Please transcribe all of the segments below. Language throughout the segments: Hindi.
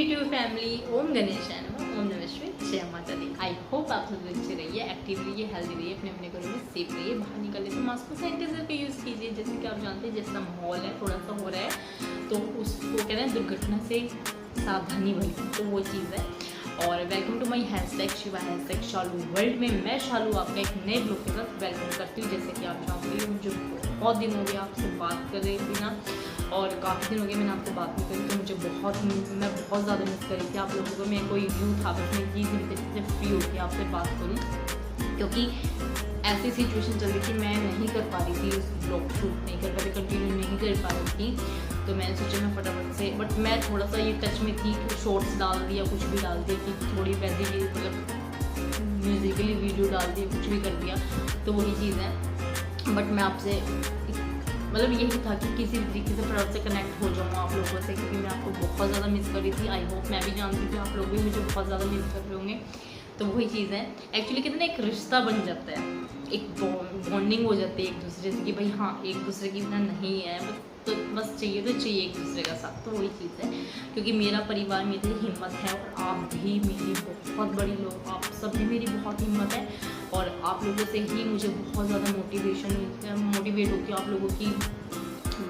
क्रिएटिव फैमिली, ओम गणेशाय नमः, ओम नमः शिवाय, जय माता दी। आई होप आप सब अच्छे रहिए, एक्टिव रहिए, हेल्दी रहिए, अपने अपने घरों में सेफ रहिए। बाहर निकले तो मास्क और सैनिटाइजर का यूज़ कीजिए। जैसे कि आप जानते हैं जैसा माहौल है थोड़ा सा हो रहा है तो उसको कहते हैं दुर्घटना से सावधानी भरी, तो वो चीज़ है। और welcome to my hashtag Shiva hashtag Shalu world में मैं शालू आपका एक नए ब्लॉग के साथ वेलकम करती हूँ। जैसे कि आप जानते हैं मुझे बहुत दिन हो गया आपसे बात कर रही थी ना, और काफ़ी दिन हो गए मैंने आपसे बात नहीं करी, तो मुझे मैं बहुत ज़्यादा मिस करी थी आप लोगों को। मैं कोई व्यू था बस मैं प्लीज़ मेरी तरीके से फ्री होकर आपसे बात करूँ, क्योंकि ऐसी सिचुएशन चल रही थी मैं नहीं कर पा रही थी, उस ब्लॉग शूट नहीं कर पा रही, कंटिन्यू नहीं कर पा रही थी। तो मैंने सोचा मैं फटाफट से, बट मैं थोड़ा सा ये टच में थी कि शॉर्ट्स डाल दिया, कुछ भी डाल दिया, कि थोड़ी वैसी भी मतलब म्यूजिकली वीडियो डाल दिया, कुछ भी कर दिया, तो वही चीज़ है। बट मैं आपसे मतलब यही था कि किसी भी तरीके से फटाफट से कनेक्ट हो जाऊँ आप लोगों से, क्योंकि मैं आपको बहुत ज़्यादा मिस कर रही थी। आई होप मैं भी जानती थी आप लोग भी मुझे बहुत ज़्यादा मिस कर रहे होंगे। तो वही चीज़ है एक्चुअली, कितना एक रिश्ता बन जाता है, एक बॉन्डिंग हो जाती है एक दूसरे से कि भाई हाँ एक दूसरे की बिना नहीं है, बस चाहिए तो चाहिए एक दूसरे का साथ। तो वही चीज़ है, क्योंकि मेरा परिवार मेरी हिम्मत है, और आप भी मेरी बहुत बड़ी लोग, आप सब भी मेरी बहुत हिम्मत है, और आप लोगों से ही मुझे बहुत ज़्यादा मोटिवेशन मिलता है, मोटिवेट होती है आप लोगों की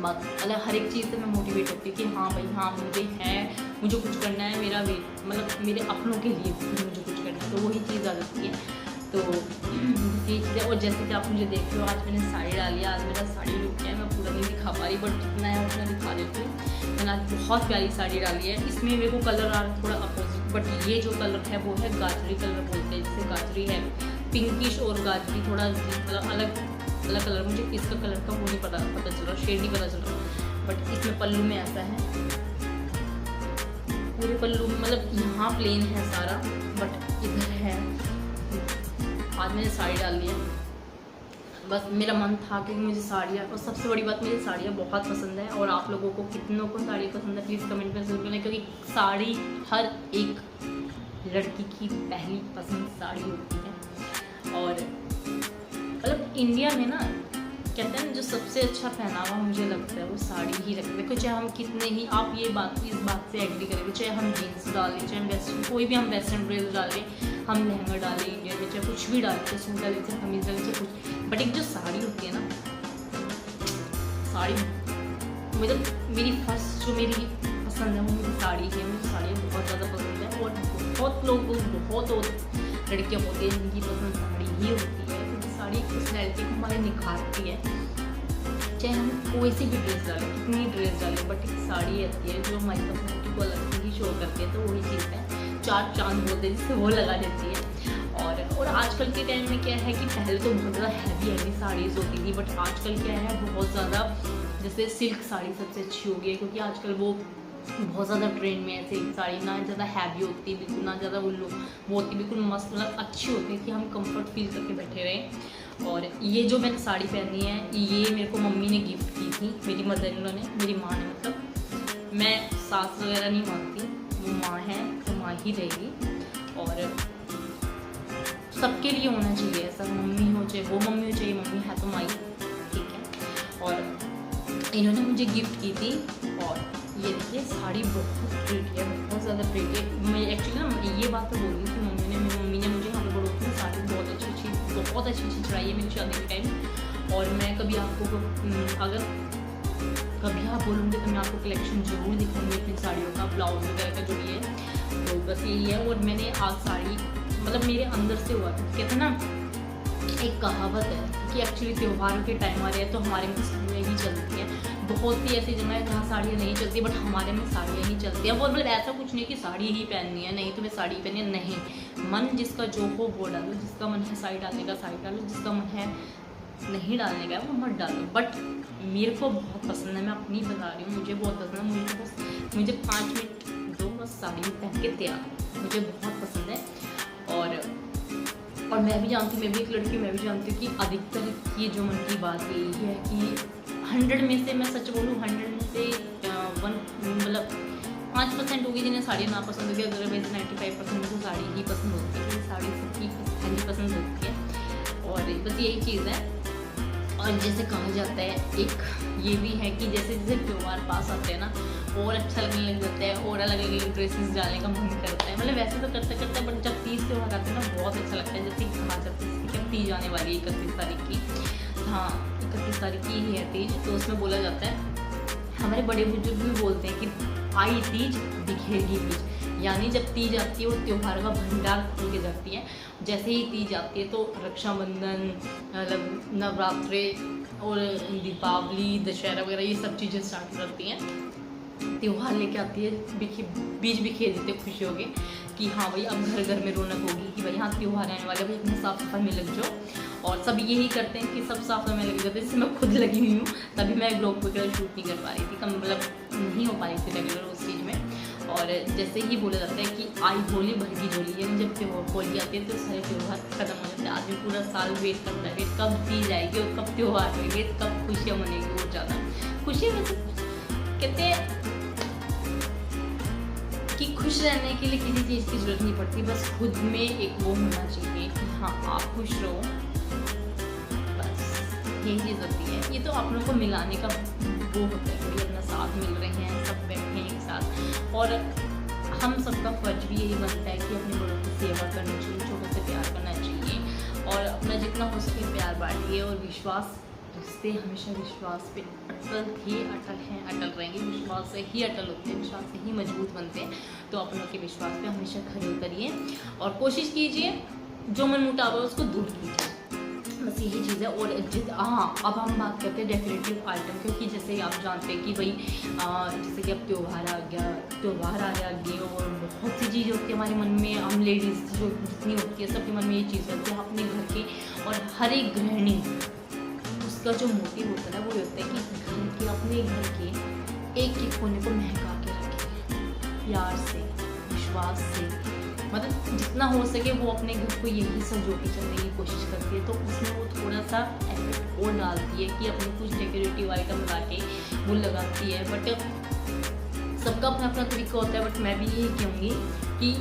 बात, मतलब हर एक चीज़ से मैं मोटिवेट होती हूँ कि हाँ भाई हाँ मुझे है, मुझे कुछ करना है, मेरा वे मतलब मेरे अपनों के लिए मुझे कुछ करना है, तो वही चीज़ आ जाती है। तो ये चीज़ है। और जैसे कि आप मुझे देख रहे हो, आज मैंने साड़ी डाली है, आज मेरा साड़ी लुक है, मैं पूरा नहीं दिखा पा रही, बट जितना है उतना दिखा देती हूँ। मैंने आज बहुत प्यारी साड़ी डाली है, इसमें मेरे को कलर आ रहा थोड़ा अपोजिट, बट ये जो कलर है वो है गाजरी कलर बोलते हैं, जैसे गाजरी है पिंकिश और गाजरी थोड़ा मतलब अलग अलग कलर, मुझे इसका कलर का वो नहीं पता चल रहा, शेड नहीं पता चल रहा, बट इसमें पल्लू में ऐसा है, पूरे पल्लू में मतलब यहाँ प्लेन है सारा, बट इधर है। आज मैंने साड़ी डाल ली है, बस मेरा मन था कि मुझे साड़ियाँ, और सबसे बड़ी बात मुझे साड़ियाँ बहुत पसंद है। और आप लोगों को कितनों को साड़ी पसंद है प्लीज़ कमेंट में ज़रूर करें, क्योंकि साड़ी हर एक लड़की की पहली पसंद साड़ी होती है। और मतलब इंडिया में ना कहते हैं जो सबसे अच्छा पहनावा मुझे लगता है वो साड़ी ही लगता है। देखो चाहे हम कितने ही, आप ये बात इस बात से एग्री करेंगे, चाहे हम जीन्स डालें, चाहे हम वेस्टर्न कोई भी हम वेस्टर्न ड्रेस डालें, हम लहंगा डालें इंडिया में, चाहे कुछ भी डालें, चाहे सूट डालें, चाहे कमीज डालें, चाहे कुछ, बट एक जो साड़ी होती है ना, साड़ी मतलब मेरी फर्स्ट जो मेरी पसंद है वो मेरी साड़ी है, मुझे साड़ियाँ बहुत ज़्यादा पसंद है। और बहुत लोग बहुत लड़कियाँ होती हैं जिनकी पसंद साड़ी ही होती है, क्योंकि साड़ी पर्सनैलिटी को हमारे निखारती है। चाहे हम कोई सी भी ड्रेस डालें, कितनी ड्रेस डालें, बट एक साड़ी आती है जो हमारी पर्सनैलिटी को अलग से ही शो करती है, तो वही चीज़ है, चार चांद बोलते हैं जिससे वो लगा देती है। और आजकल के टाइम में क्या है कि पहले तो बहुत ज़्यादा हैवी साड़ीज़ होती थी, बट आजकल क्या है बहुत ज़्यादा जैसे सिल्क साड़ी सबसे अच्छी हो गई है, क्योंकि आजकल वो बहुत ज़्यादा ट्रेंड में है सिल्क साड़ी, ना ज़्यादा हैवी होती बिल्कुल, ना ज़्यादा वो होती बिल्कुल मस्त, मतलब अच्छी होती है कि हम कंफर्ट फील करके बैठे रहें। और ये जो मैंने साड़ी पहनी है ये मेरे को मम्मी ने गिफ्ट की थी, मेरी मदर इन लॉ ने, मेरी माँ ने, मतलब मैं सास वगैरह नहीं मानती, वो माँ है तो माँ ही रहेगी। और सबके लिए होना चाहिए ऐसा, मम्मी हो चाहे वो मम्मी हो, चाहे मम्मी है तो माई, ठीक है। और इन्होंने मुझे गिफ्ट की थी, और ये देखिए साड़ी बहुत प्रीटी है, बहुत ज़्यादा प्रीटी है। मैं एक्चुअली ना ये बात तो बोल रही थी, मम्मी ने मुझे हम लोगों को साड़ी बहुत अच्छी चढ़ाई है मेरी शादी के टाइम। और मैं कभी आपको अगर कभी आप बोलूँगी तो मैं आपको कलेक्शन ज़रूर दिखाऊंगी अपनी साड़ियों का, ब्लाउज वगैरह का जो भी है, तो बस यही है। और मैंने आज साड़ी मतलब मेरे अंदर से हुआ था, कहते ना एक कहावत है कि एक्चुअली त्योहारों के टाइम आ रहे हैं तो हमारे में साड़ियाँ ही चलती हैं। बहुत सी ऐसी जगह है जहाँ साड़ियाँ नहीं चलती, बट हमारे में साड़ियाँ ही चलती हैं। और मतलब ऐसा कुछ नहीं कि साड़ी ही पहननी है, नहीं तुम्हें साड़ी पहननी है, नहीं, मन जिसका जो हो वो डालो, जिसका मन है साड़ी डालने का साड़ी डालो, जिसका मन है नहीं डालने का वो मत डालो। बट मेरे को बहुत पसंद है, मैं अपनी बता रही हूँ, मुझे बहुत पसंद है, मुझे 5 मिनट दो बस साड़ी पहन के तैयार, मुझे बहुत पसंद है। और मैं भी जानती हूँ, मैं भी एक लड़की, मैं भी जानती हूँ कि अधिकतर ये जो मन की बात यही है कि 100 में से मैं सच बोलूँ 100 में से 1 मतलब 5% होगी जिन्हें साड़ी ना पसंद होगी, अदरवाइज 95% को साड़ी ही पसंद होती है, साड़ी सबकी पहली पसंद होती है। और बस यही चीज़ है। और जैसे कहा जाता है एक ये भी है कि जैसे जैसे त्यौहार पास आते हैं ना और अच्छा लगने लग जाता है और अलग अलग ड्रेसेस डालने का मन करता है। मतलब वैसे तो करते करते बट जब तीज त्यौहार आते हैं ना बहुत अच्छा लगता है। जैसे कहा जाता है कि तीज आने वाली है 31 तारीख की, हाँ 31 तारीख की ही है तीज। तो उसमें बोला जाता है, हमारे बड़े बुजुर्ग भी बोलते हैं कि आई तीज दिखेगी बीज, यानी जब तीज आती है वो त्यौहार का भंडार खुल के जाती है। जैसे ही तीज आती है तो रक्षाबंधन, मतलब नवरात्रे और दीपावली, दशहरा वगैरह ये सब चीज़ें स्टार्ट करती हैं। त्यौहार लेके आती है, बीज बिखेर देते खुशियों के कि हाँ भाई अब घर घर में रौनक होगी, कि भाई हाँ त्यौहार आने वाले, भाई अपने साफ सफाई में लग जाओ। और सब यही करते हैं कि सब साफ सफाई में लग जाते हैं। जैसे मैं खुद लगी हुई हूँ, तभी मैं ब्लॉग वगैरह शूट नहीं कर पा रही थी, कम मतलब नहीं हो पा रही थी रेगुलर उस चीज़ में। और जैसे ही बोला जाता है कि आई होली भरगी झोली, यानी जब होली आती है तो सारे त्यौहार खत्म हो जाते हैं। आदमी पूरा साल वेट करता है, वेट कब तीज आएगी और कब त्यौहार होगी, कब खुशियाँ मनेगी। और ज़्यादा खुशियाँ वैसे कहते हैं कि खुश रहने के लिए किसी चीज़ की जरूरत नहीं पड़ती, बस खुद में एक वो होना चाहिए कि हाँ आप खुश रहो, बस यही चीज़ होती है। ये तो अपनों को मिलाने का वो होता है कि अपना साथ मिल रहे हैं, सब बैठे हैं एक साथ। और हम सबका फर्ज भी यही बनता है कि अपने बड़ों की सेवा करनी चाहिए, छोटों से प्यार करना चाहिए और अपना जितना हो सके प्यार बांटिए। और विश्वास, रिश्ते हमेशा विश्वास पे अटल थे, अटल हैं, अटल रहेंगे। विश्वास से ही अटल होते हैं, विश्वास से ही मजबूत बनते हैं। तो अपनों के विश्वास पे हमेशा खड़े उतरिए और कोशिश कीजिए जो मन मुटाव है उसको दूर कीजिए, बस यही चीज़ है। और हाँ अब हम बात करते हैं डेकोरेटिव आइटम, क्योंकि जैसे आप जानते हैं कि भाई जैसे कि अब त्यौहार आ गया आगे और बहुत सी चीज़ें होती है हमारे मन में। हम लेडीज़ जो जितनी होती है सबके मन में ये चीज़ होती है अपने घर के, और हर एक गृहिणी उसका जो मोटिव होता है ना वो होता है कि घर के, अपने घर के एक एक कोने को महका के रखे प्यार से, विश्वास से। मतलब जितना हो सके वो अपने घर को यही संजो के चलने की कोशिश करती है। तो उसमें वो थोड़ा सा एफर्ट और डालती है कि अपने कुछ डेकोरेटिव आइटम ला के वो लगाती है। बट सबका अपना अपना तरीका होता है। बट मैं भी यही कहूँगी कि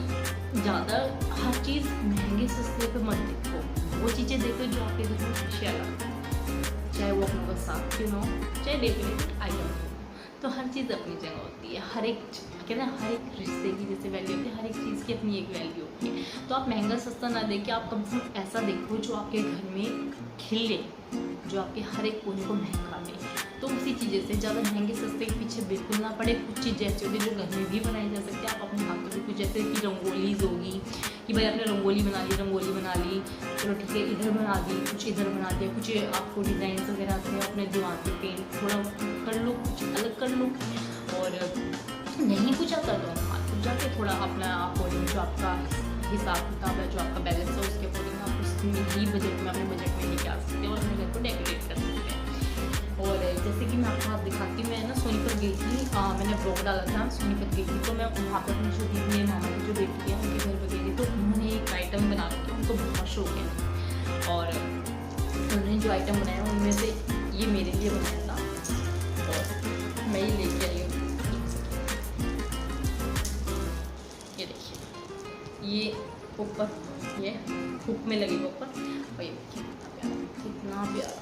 ज़्यादा हर चीज़ महंगे सस्ते पे मत देखो, वो चीज़ें देखो जो आपके घर में खुशियाँ लाती है, चाहे वो अपनों का साथ क्यों ना हो, चाहे डेकोरेटिव आइटम हो। तो हर चीज़ अपनी जगह होती है। हर एक कहते हैं हर एक रिश्ते की जैसे वैल्यू होती है, हर एक चीज़ की अपनी एक वैल्यू होती है। तो आप महंगा सस्ता ना देख के आप कम से कम ऐसा देखो जो आपके घर में खिले, जो आपके हर एक कोने को महका दे। तो उसी चीज़ें से ज़्यादा महंगे सस्ते के पीछे बिल्कुल ना पड़े। कुछ चीज़ ऐसी होती है जो घर में भी बनाई जा सकती है, आप अपने हाथों से कुछ जैसे कि रंगोलीज होगी कि भाई आपने रंगोली बना ली, चलो ठीक है इधर बना दी, कुछ इधर बना दिया, कुछ आपको डिज़ाइन वगैरह आते हैं अपने दीवार पे पेंट थोड़ा कर लो, कुछ अलग कर लो। और नहीं कुछ आता तो आप जाके थोड़ा अपना अकॉर्डिंग जो आपका हिसाब किताब है, जो आपका बैलेंस है उसके अकॉर्डिंग आप उसमें ही बजट में अपने बजट में लेके आ सकते हैं और अपने घर को डेकोरेट कर सकते हैं। और जैसे कि मैं आपको आप दिखाती हूँ, मैं ना सोनीपत गई थी, मैंने ब्लॉग डाला था, सोनीपत गई थी। तो मैं वहाँ पर अपनी छोटी मेरे मामा की जो बेटी है उनके घर पर गई थी। तो उन्होंने एक आइटम बना रखा, उनको बहुत शौक है और उन्होंने जो आइटम बनाया उनमें से ये मेरे लिए बनाया था और मैं ये लेके आई हूँ। ये देखिए, ये ऊपर ये हुक में लगेगा ऊपर, और ये देखिए कितना प्यारा।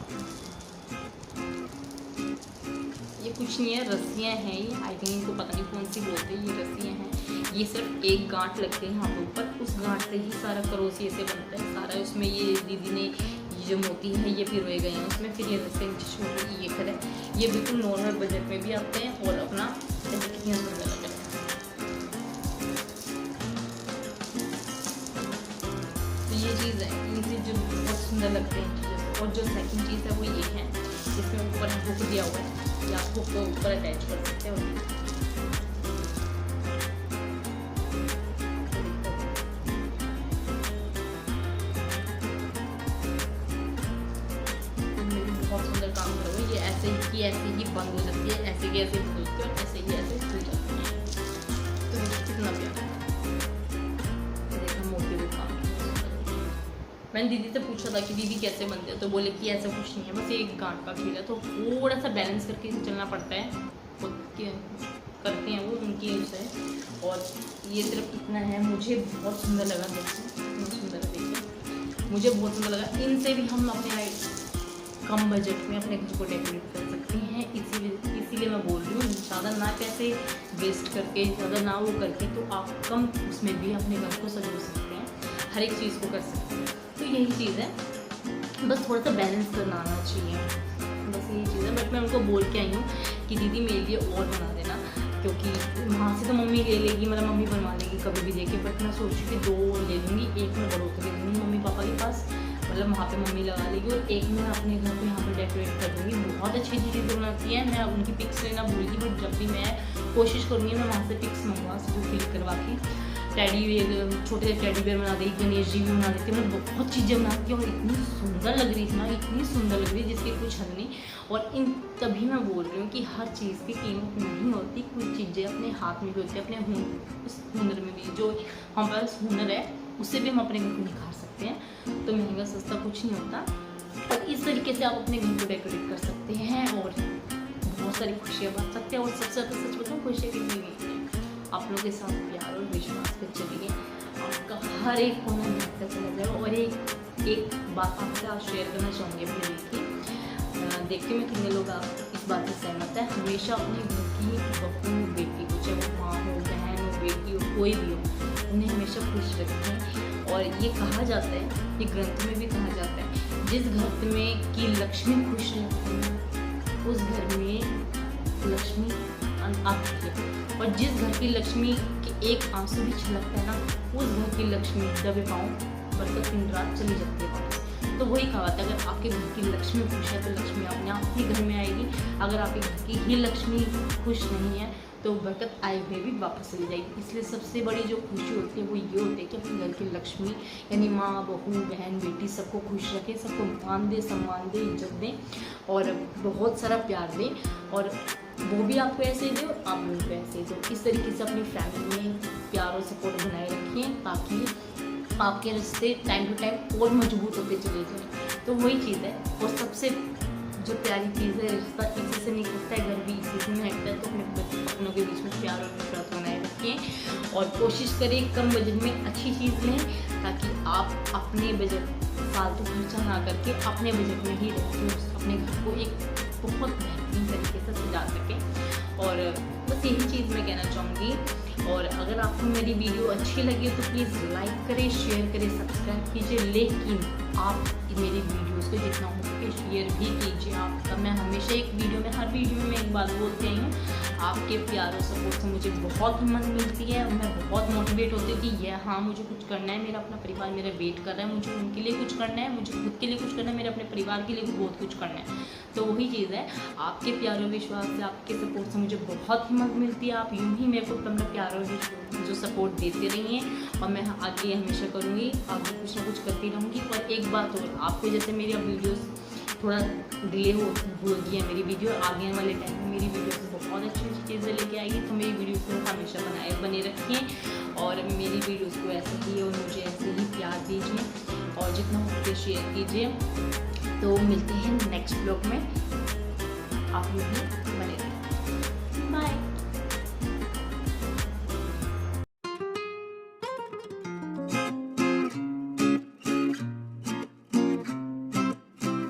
ये कुछ नहीं है, रस्सियाँ हैं ये, आई थिंक इनको पता नहीं कौन सी बोलते हैं, ये रस्सियाँ हैं। ये सिर्फ एक गांठ लगते हैं यहाँ पे ऊपर, उस गांठ से ही सारा करोसी ऐसे बनता है सारा। उसमें ये दीदी ने ये जो मोती है ये पिरोए गए हैं उसमें, फिर ये रस्सियाँ छोटी ये खड़े, ये बिल्कुल नॉर्मल बजट में भी आते हैं और अपना कितनी सुंदर लग रहा है। तो ये चीज़ है, ये चीज़ जो बहुत सुंदर लगते हैं चीज़ें। और जो सेकंड चीज़ है वो ये है, जिसमें ऊपर हुक दिया हुआ है, या आप हुक को ऊपर अटैच कर सकते हो। बहुत सुंदर काम करा हुआ है। ये ऐसे ही बंद हो जाती है, ऐसे ही ऐसे खुलती है और ऐसे ही ऐसे खुल जाती है। तो कितना प्यारा देखा, मोती भी काम। मैंने दीदी से पूछा था कि दीदी कैसे बनते हैं, तो बोले कि ऐसा कुछ नहीं है, बस एक गांठ का खेल है। तो थोड़ा सा बैलेंस करके चलना पड़ता है, करते हैं वो उनकी एज है। और ये सिर्फ इतना है, मुझे बहुत सुंदर लगा, देखिए इतना सुंदर है, देखिए मुझे बहुत सुंदर लगा। इनसे भी हम अपने कम बजट में अपने घर को डेकोरेट कर सकते हैं। इसी इसीलिए मैं बोल रही हूँ ज़्यादा ना पैसे वेस्ट करके, ज़्यादा ना वो करके, तो आप कम उसमें भी अपने घर को सजो सकते हैं, हर एक चीज़ को कर सकते हैं। तो यही चीज़ है, बस थोड़ा सा बैलेंस करना आना चाहिए, बस यही चीज़ है। बट मैं उनको बोल के आई हूँ कि दीदी मेरे लिए और बना देना, क्योंकि वहाँ से तो मम्मी ले लेगी, मतलब मम्मी बनवा लेगी कभी भी देखे, बट मैं सोच रही हूँ कि 2 ले लूँगी, एक में बड़ों को दे दूँगी मम्मी पापा के पास, मतलब वहाँ पे मम्मी लगा लेगी, और एक में अपने घर को यहाँ पर डेकोरेट कर दूँगी। बहुत अच्छी चीज़ें बनाती है, मैं उनकी पिक्स लेना भूल गई, बट जब भी मैं कोशिश करूँगी मैं वहाँ से पिक्स मंगवा सकूँ, क्लिक करवा के टेडी बियर, छोटे से टेडी बियर बना देगी, गणेश जी भी बना देती है, मैं बहुत चीज़ें बनाती हूँ और इतनी सुंदर लग रही थी ना, इतनी सुंदर लग रही है जिसकी कुछ हद नहीं। और इन तभी मैं बोल रही हूँ कि हर चीज़ की कीमत नहीं होती, कुछ चीज़ें अपने हाथ में भी होती है, अपने उस हुनर में भी, जो हमारे पास हुनर है उससे भी हम अपने घर को निखार सकते हैं। तो महंगा सस्ता कुछ नहीं होता, और इस तरीके से आप अपने घर को डेकोरेट कर सकते हैं और बहुत सारी खुशियाँ बांट सकते हैं। और सबसे ज़्यादा सच बताऊँ खुशियाँ कितनी हुई है, आप लोगों के साथ प्यार और विश्वास पे चलिए, आपका हर एक कोना मिलता चला जाएगा। और एक बात आपसे आज शेयर करना चाहूँगी अपने दिल की, देखते मैं कितने लोग आप इस बात से सहमत है। हमेशा अपने घर की बहू बेटी को, चाहे वो माँ हो, बहन हो, बेटी हो, कोई भी हो, उन्हें हमेशा खुश रखें। और ये कहा जाता है, ये ग्रंथ में भी कहा जाता है, जिस घर में की लक्ष्मी खुश रहती है उस घर में लक्ष्मी आती है, और जिस घर की लक्ष्मी के एक आंसू भी छलकता है ना, उस घर की लक्ष्मी दबे पाँव बरकत दिन रात चली जाती है वापस। तो वही कहा था, अगर आपके घर की लक्ष्मी खुश है तो लक्ष्मी अपने आप ही घर में आएगी, अगर आपके घर की ही लक्ष्मी खुश नहीं है तो बरकत आए हुए भी वापस चली जाएगी। इसलिए सबसे बड़ी जो खुशी होती है वो ये होती है कि अपने घर की लक्ष्मी यानी माँ, बहू, बहन, बेटी सबको खुश रखें, सबको मान दे, सम्मान दे, इज्जत दें और बहुत सारा प्यार दें, और वो भी आपको ऐसे ही दे और आप भी उनको ऐसे ही दो। इस तरीके से अपनी फैमिली में प्यार और सपोर्ट बनाए रखिए, ताकि आपके रिश्ते टाइम टू टाइम और मजबूत होते चले जाएं। तो वही चीज़ है, और सबसे जो प्यारी चीज़ है, रिश्ता इसी से निकलता है, घर भी इसी से महकता है। तो अपने अपनों के बीच में प्यार और विश्वास बनाए रखिए, और कोशिश करें कम बजट में अच्छी चीज़ लें, ताकि आप अपने बजट फालतू खर्चा ना करके अपने बजट में ही रहकर अपने घर को एक बहुत बेहतरीन तरीके से सजा सकें। और बस यही चीज़ मैं कहना चाहूँगी। और अगर आपको मेरी वीडियो अच्छी लगी तो प्लीज़ लाइक करें, शेयर करें, सब्सक्राइब कीजिए, लेकिन आप मेरी वीडियोस को जितना हो सके शेयर भी कीजिए। आपका मैं हमेशा एक वीडियो में, हर वीडियो में एक बात बोलती आई हूँ, आपके प्यार और सपोर्ट से मुझे बहुत हिम्मत मिलती है, और मैं बहुत मोटिवेट होती हूँ कि हाँ मुझे कुछ करना है, मेरा अपना परिवार मेरा वेट कर रहा है, मुझे उनके लिए कुछ करना है, मुझे खुद के लिए कुछ करना है, मेरे अपने परिवार के लिए भी बहुत कुछ करना है। तो वही चीज़ है, आपके प्यार और विश्वास से, आपके सपोर्ट से मुझे बहुत हिम्मत मिलती है। आप यूँ ही मेरे को अपना प्यार और जो सपोर्ट देते रहिए, और मैं आगे हमेशा करूँगी, आगे कुछ ना कुछ करती रहूँगी। और एक बात और, आपको जैसे मेरी अब वीडियोस थोड़ा डिले हो गई है मेरी वीडियो, आगे वाले टाइम में मेरी वीडियो से बहुत अच्छी अच्छी चीज़ें लेके आएगी, तो मेरी वीडियोस को हमेशा बने रखिए, और मेरी वीडियोस को ऐसे ही और मुझे ऐसे ही प्यार दीजिए, और जितना हो सके शेयर कीजिए। तो मिलते हैं नेक्स्ट ब्लॉग में, आप लोग